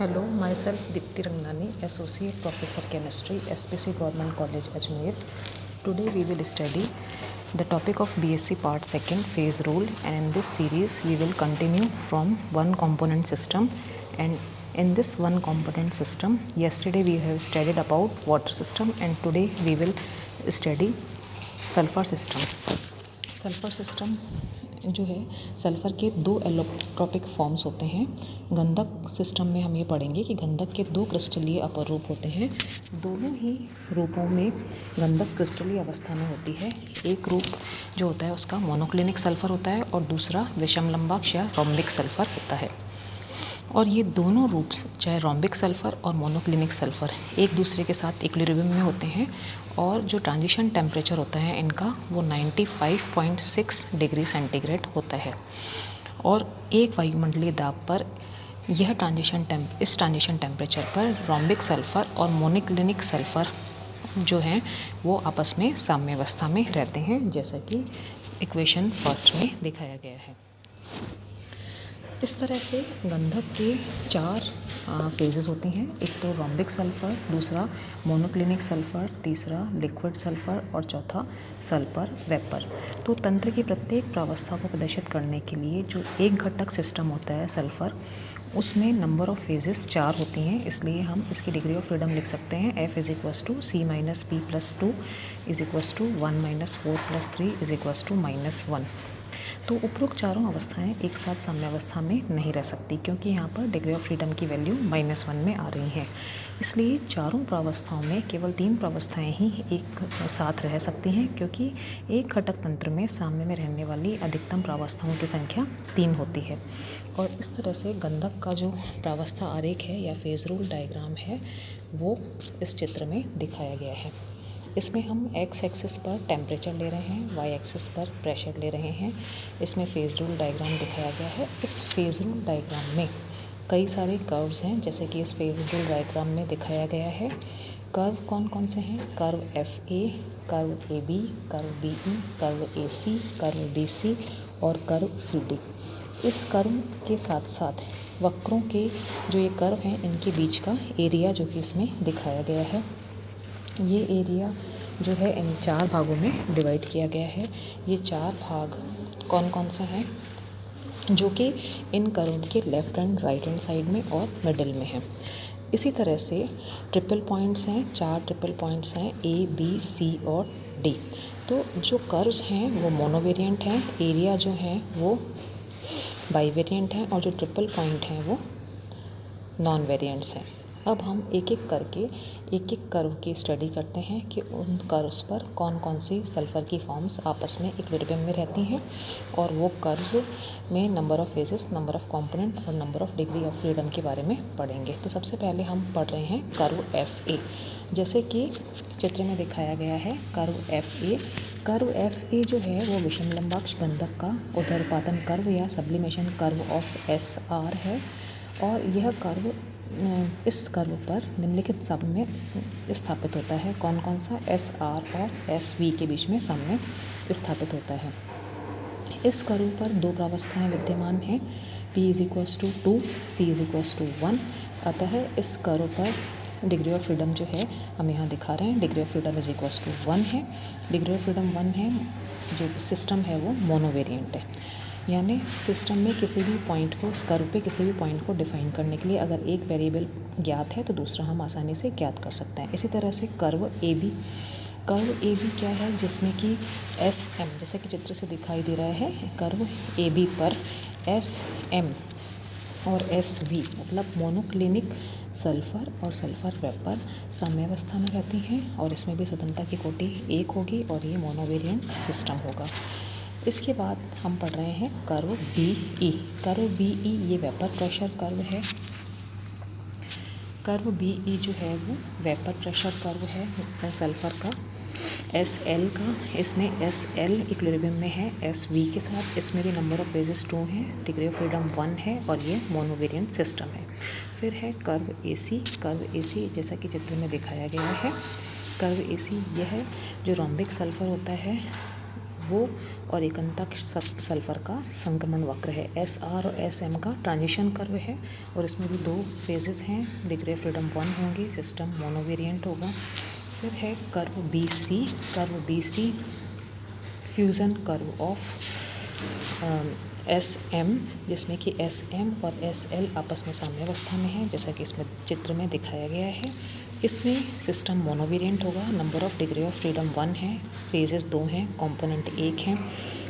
Hello, myself Dipti Rangnani, Associate Professor Chemistry, SPC Government College, Ajmer. Today we will study the topic of BSc Part 2nd Phase Rule, and in this series we will continue from one component system. And in this one component system, yesterday we have studied about water system, and today we will study sulphur system जो है, sulphur के दो allotropic forms होते हैं। गंधक system में हम ये पढ़ेंगे कि गंधक के दो क्रिस्टलीय अपर रूप होते हैं। दोनों ही रूपों में गंधक क्रिस्टलीय अवस्था में होती है। एक रूप जो होता है उसका मोनोक्लिनिक सल्फ़र होता है और दूसरा विषमलंबाक्ष या रोम्बिक सल्फ़र होता है। और ये दोनों रूप, चाहे रोम्बिक सल्फ़र और मोनोक्लिनिक सल्फ़र, एक दूसरे के साथ इक्विलिब्रियम में होते हैं और जो ट्रांजिशन टेम्परेचर होता है इनका वो 95.6 डिग्री सेंटीग्रेड होता है। और एक वायुमंडलीय दाब पर इस ट्रांजिशन टेम्परेचर पर रोम्बिक सल्फ़र और मोनोक्लिनिक सल्फ़र जो हैं वो आपस में साम्यावस्था में रहते हैं, जैसा कि इक्वेशन फर्स्ट में दिखाया गया है। इस तरह से गंधक के चार फेजेस होती हैं। एक तो रोम्बिक सल्फ़र, दूसरा मोनोक्लिनिक सल्फ़र, तीसरा लिक्विड सल्फ़र और चौथा सल्फ़र वेपर। तो तंत्र की प्रत्येक प्रावस्था को प्रदर्शित करने के लिए जो एक घटक सिस्टम होता है सल्फ़र, उसमें नंबर ऑफ़ फेजेस 4 होती हैं। इसलिए हम इसकी डिग्री ऑफ फ्रीडम लिख सकते हैं F = C - P + 2 = 1 - 4 + 3 = -1। तो उपरोक्त चारों अवस्थाएं एक साथ साम्यावस्था में नहीं रह सकती, क्योंकि यहाँ पर डिग्री ऑफ फ्रीडम की वैल्यू -1 में आ रही है। इसलिए चारों प्रावस्थाओं में केवल 3 प्रावस्थाएं ही एक साथ रह सकती हैं, क्योंकि एक घटक तंत्र में साम्य में रहने वाली अधिकतम प्रावस्थाओं की संख्या 3 होती है। और इस तरह से गंधक का जो प्रावस्था आरेख है या फेज रूल डायग्राम है वो इस चित्र में दिखाया गया है। इसमें हम एक्स एक्सिस पर टेम्परेचर ले रहे हैं, वाई एक्सिस पर प्रेशर ले रहे हैं। इसमें फेज रूल डायग्राम दिखाया गया है। इस फेज रूल डायग्राम में कई सारे कर्व्स हैं, जैसे कि इस फेज रूल डायग्राम में दिखाया गया है। कर्व कौन कौन से हैं? Curve FA, curve AB, curve BE, curve AC, curve BC और कर्व CD। इस कर्व के साथ साथ वक्रों के जो ये कर्व हैं इनके बीच का एरिया जो कि इसमें दिखाया गया है, ये एरिया जो है इन 4 भागों में डिवाइड किया गया है। ये 4 भाग कौन कौन सा है, जो कि इन कर्व के left and right hand side में और मिडिल में है। इसी तरह से ट्रिपल पॉइंट्स हैं, 4 ट्रिपल पॉइंट्स हैं A, B, C और D। तो जो कर्व्स हैं वो मोनोवेरिएंट हैं, एरिया जो है वो बाईवेरिएंट हैं और जो ट्रिपल पॉइंट हैं वो नॉन वेरिएंट्स हैं। अब हम एक एक करके एक एक कर्व की स्टडी करते हैं कि उन कर्व्स पर कौन कौन सी सल्फ़र की फॉर्म्स आपस में इक्विलिब्रियम में रहती हैं, और वो कर्व्स में number of phases, number of component और number of degree of freedom के बारे में पढ़ेंगे। तो सबसे पहले हम पढ़ रहे हैं कर्व FA, जैसे कि चित्र में दिखाया गया है। कर्व FA जो है वो विषमलंबाक्ष गंधक का ऊर्ध्वपातन कर्व या सब्लिमेशन कर्व ऑफ SR है। और यह कर्व इस कर्व पर निम्नलिखित सब में स्थापित होता है। कौन कौन सा? SR और SV के बीच में साम्य स्थापित होता है। इस कर्व पर 2 प्रावस्थाएं विद्यमान हैं, P = 2, C = 1। अतः इस कर्व पर डिग्री ऑफ फ्रीडम जो है हम यहाँ दिखा रहे हैं, डिग्री ऑफ फ्रीडम = 1 है। डिग्री ऑफ फ्रीडम 1 है, जो सिस्टम है वो मोनोवेरिएंट है। यानी सिस्टम में किसी भी पॉइंट को, इस कर्व पे किसी भी पॉइंट को डिफाइन करने के लिए अगर एक वेरिएबल ज्ञात है तो दूसरा हम आसानी से ज्ञात कर सकते हैं। इसी तरह से कर्व AB क्या है, जिसमें कि SM, जैसे कि चित्र से दिखाई दे रहा है, कर्व AB पर SM और SV मतलब मोनोक्लिनिक सल्फ़र और सल्फ़र वेपर साम्यावस्था में रहती हैं, और इसमें भी स्वतंत्रता की कोटि 1 होगी और ये मोनोवेरिएंट सिस्टम होगा। इसके बाद हम पढ़ रहे हैं कर्व BE। ये वेपर प्रेशर कर्व है। कर्व BE जो है वो वेपर प्रेशर कर्व है सल्फ़र का, SL का। इसमें SL इक्विलिब्रियम में है SV के साथ। इसमें भी नंबर ऑफ़ फेजेस 2 हैं, डिग्री ऑफ फ्रीडम 1 है और ये मोनोवेरिएंट सिस्टम है। फिर है कर्व AC जैसा कि चित्र में दिखाया गया है। कर्व AC यह है जो रोम्बिक सल्फ़र होता है वो, और एकांतक सल्फर का संक्रमण वक्र है। SR और SM का ट्रांजिशन कर्व है और इसमें भी 2 फेजेस हैं। डिग्री ऑफ फ्रीडम 1 होंगी, सिस्टम मोनोवेरिएंट होगा। फिर है curve BC fusion curve of SM, जिसमें कि SM और SL आपस में साम्यावस्था में है, जैसा कि इसमें चित्र में दिखाया गया है। इसमें सिस्टम मोनोवेरिएंट होगा। Number of degree of freedom 1 है, फेजेस 2 हैं, कंपोनेंट 1 हैं।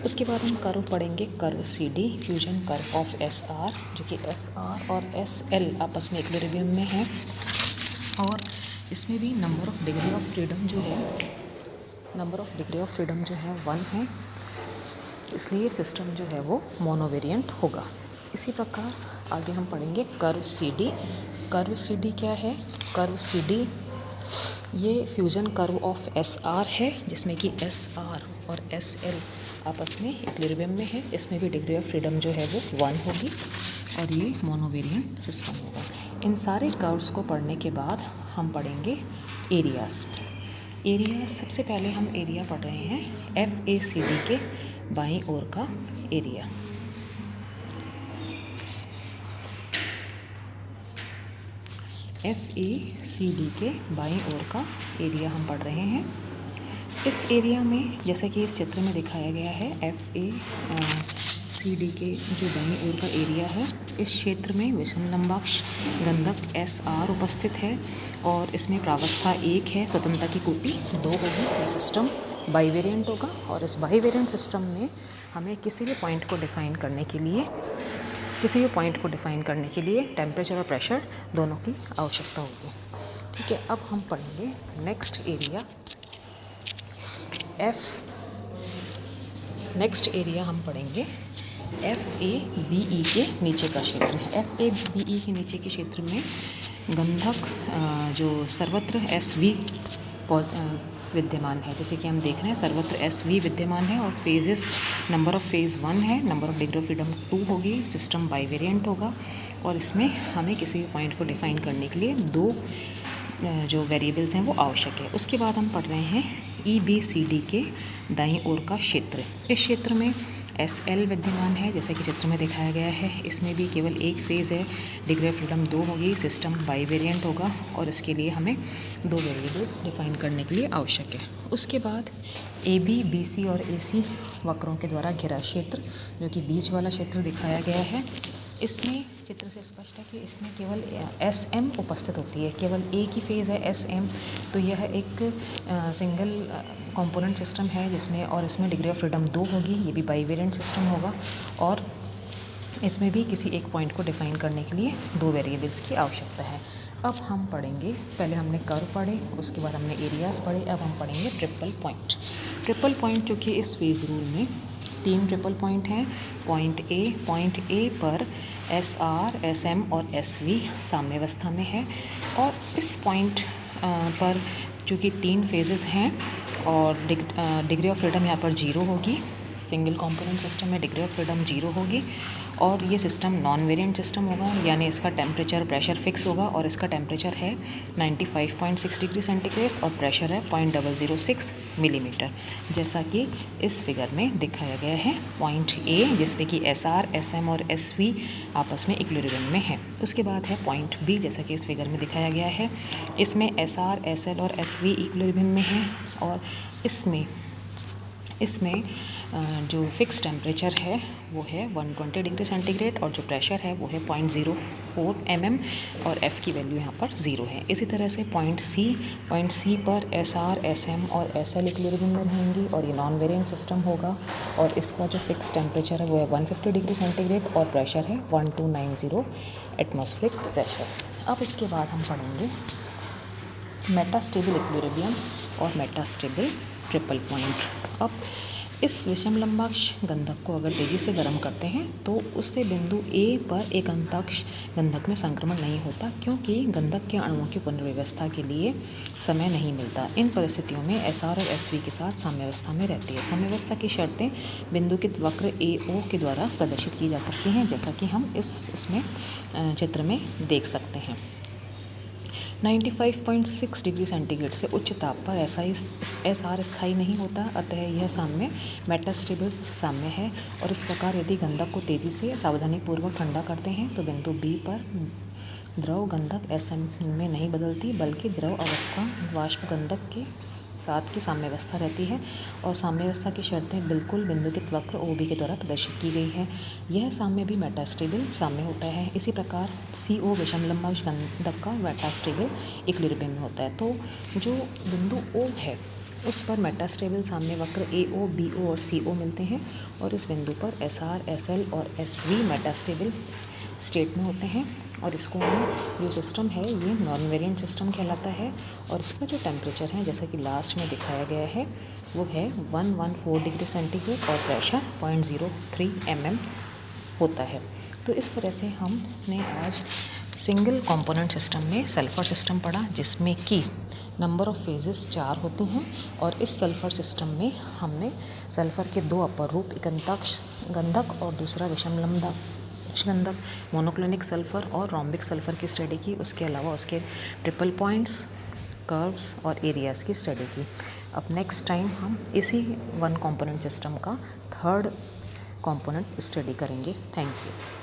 उसके बाद हम कर्व पढ़ेंगे, curve CD fusion curve of SR, जो कि SR और SL आपस में इक्विलिब्रियम में है और इसमें भी number of degree of freedom जो है 1 है, इसलिए सिस्टम जो है वो मोनोवेरिएंट होगा। इसी प्रकार आगे हम पढ़ेंगे कर्व CD। कर्व CD क्या है? कर्व CD ये फ्यूजन कर्व ऑफ SR है, जिसमें कि SR और SL आपस में इक्विलिब्रियम में है। इसमें भी डिग्री ऑफ फ्रीडम जो है वो 1 होगी और ये मोनोवेरिएंट सिस्टम होगा। इन सारे कर्व्स को पढ़ने के बाद हम पढ़ेंगे एरियाज़। सबसे पहले हम एरिया पढ़ रहे हैं FACD के बाईं ओर का एरिया। FACD के बाईं ओर का एरिया हम पढ़ रहे हैं। इस एरिया में, जैसे कि इस चित्र में दिखाया गया है, FACD के जो बाईं ओर का एरिया है, इस क्षेत्र में विषम लंबाक्ष गंधक SR उपस्थित है और इसमें प्रावस्था 1 है, स्वतंत्रता की कोटि 2 होगी। यह सिस्टम बाईवेरिएंट होगा और इस बाईवेरिएंट सिस्टम में हमें किसी भी पॉइंट को डिफ़ाइन करने के लिए टेम्परेचर और प्रेशर दोनों की आवश्यकता होगी। ठीक है, अब हम पढ़ेंगे नेक्स्ट एरिया हम पढ़ेंगे FABE के नीचे का क्षेत्र है। FABE के नीचे के क्षेत्र में गंधक जो सर्वत्र SV विद्यमान है, जैसे कि हम देख रहे हैं सर्वत्र SV विद्यमान है और नंबर ऑफ फेज़ 1 है, number of degree of freedom 2 होगी, सिस्टम बाईवेरिएंट होगा और इसमें हमें किसी भी पॉइंट को डिफ़ाइन करने के लिए 2 जो वेरिएबल्स हैं वो आवश्यक है। उसके बाद हम पढ़ रहे हैं EBCD के दाईं ओर का क्षेत्र। इस क्षेत्र में SL विद्यमान है, जैसा कि चित्र में दिखाया गया है। इसमें भी केवल एक फेज़ है, डिग्री ऑफ फ्रीडम 2 होगी, सिस्टम बाईवेरिएंट होगा और इसके लिए हमें 2 वेरिएबल्स डिफ़ाइन करने के लिए आवश्यक है। उसके बाद AB, BC और AC वक्रों के द्वारा घिरा क्षेत्र, जो कि बीच वाला क्षेत्र दिखाया गया है। इसमें चित्र से स्पष्ट है कि इसमें केवल SM उपस्थित होती है, केवल एक ही फेज़ है SM। तो यह एक सिंगल कंपोनेंट सिस्टम है इसमें डिग्री ऑफ फ्रीडम 2 होगी। ये भी बाईवेरिएंट सिस्टम होगा और इसमें भी किसी एक पॉइंट को डिफ़ाइन करने के लिए 2 वेरिएबल्स की आवश्यकता है। अब हम पढ़ेंगे, पहले हमने कर्व पढ़े, उसके बाद हमने एरियाज़ पढ़े, अब हम पढ़ेंगे ट्रिपल पॉइंट, जो कि इस फेज़ रूल में 3 ट्रिपल पॉइंट हैं। पॉइंट A पर SR, SM और SV साम्यावस्था में है और इस पॉइंट पर चूँकि 3 फेजेस हैं और डिग्री ऑफ फ्रीडम यहाँ पर 0 होगी। सिंगल कंपोनेंट सिस्टम में डिग्री ऑफ फ्रीडम 0 होगी और ये सिस्टम नॉन वेरिएंट सिस्टम होगा, यानी इसका टेम्परेचर प्रेशर फिक्स होगा और इसका टेम्परेचर है 95.6 डिग्री सेंटीग्रेड और प्रेशर है 0.006 मिलीमीटर, जैसा कि इस फिगर में दिखाया गया है। पॉइंट A, जिसमें कि SR, SM और SV आपस में इक्विलिब्रियम में है। उसके बाद है पॉइंट B, जैसा कि इस फिगर में दिखाया गया है। इसमें SR, SL और SV इक्विलिब्रियम में है और इसमें जो फिक्स टेम्परेचर है वो है 120 डिग्री सेंटीग्रेड और जो प्रेशर है वो है 0.04 mm और F की वैल्यू यहाँ पर 0 है। इसी तरह से पॉइंट C पर SR, SM और SL इक्विलिब्रियम में रहेंगी और ये नॉन वेरिएंट सिस्टम होगा और इसका जो फिक्स टेम्परेचर है वो है 150 डिग्री सेंटीग्रेड और प्रेशर है 1290 एटमॉस्फेरिक प्रेशर। अब इसके बाद हम पढ़ेंगे मेटास्टेबल इक्विलिब्रियम और मेटास्टेबल ट्रिपल पॉइंट। अब इस विषम लंबाक्ष गंधक को अगर तेज़ी से गर्म करते हैं तो उससे बिंदु A पर एक अंतरिक्ष गंधक में संक्रमण नहीं होता, क्योंकि गंधक के अणुओं की पुनर्व्यवस्था के लिए समय नहीं मिलता। इन परिस्थितियों में SR और SV के साथ साम्यावस्था में रहती है। साम्यावस्था की शर्तें बिंदुकित वक्र AO के द्वारा प्रदर्शित की जा सकती हैं, जैसा कि हम इसमें चित्र में देख सकते हैं। 95.6 डिग्री सेंटीग्रेड से उच्च ताप पर SR स्थायी नहीं होता, अतः यह साम्य मेटास्टेबल साम्य है। और इस प्रकार यदि गंधक को तेज़ी से सावधानीपूर्वक ठंडा करते हैं तो बिंदु B पर द्रव गंधक SM में नहीं बदलती, बल्कि द्रव अवस्था वाष्प गंधक के साथ की साम्यावस्था रहती है। और साम्यावस्था की शर्तें बिल्कुल बिंदुकित वक्र OB के द्वारा प्रदर्शित की गई है। यह साम्य भी मेटास्टेबल साम्य होता है। इसी प्रकार CO विषमलंबांश गंधक का मेटास्टेबल इक्विलिब्रियम में होता है। तो जो बिंदु O है उस पर मेटास्टेबल साम्य वक्र AO, BO और CO मिलते हैं, और इस बिंदु पर SR, SL और SV मेटास्टेबल स्टेट में होते हैं। और इसको हम जो सिस्टम है ये नॉन वेरिएंट सिस्टम कहलाता है। और इसका जो टेम्परेचर है जैसा कि लास्ट में दिखाया गया है वो है 114 डिग्री सेंटीग्रेड और प्रेशर 0.03 mm होता है। तो इस तरह से हमने आज सिंगल कंपोनेंट सिस्टम में सल्फर सिस्टम पढ़ा, जिसमें कि नंबर ऑफ़ फेजेस 4 होते हैं। और इस सल्फर सिस्टम में हमने सल्फर के 2 अपर रूप, एक गंधक और दूसरा विषमलंब गंधक, मोनोक्लिनिक सल्फर और रोम्बिक सल्फर की स्टडी की। उसके अलावा उसके ट्रिपल पॉइंट्स, कर्व्स और एरियाज़ की स्टडी की। अब नेक्स्ट टाइम हम इसी वन कंपोनेंट सिस्टम का थर्ड कंपोनेंट स्टडी करेंगे। Thank you.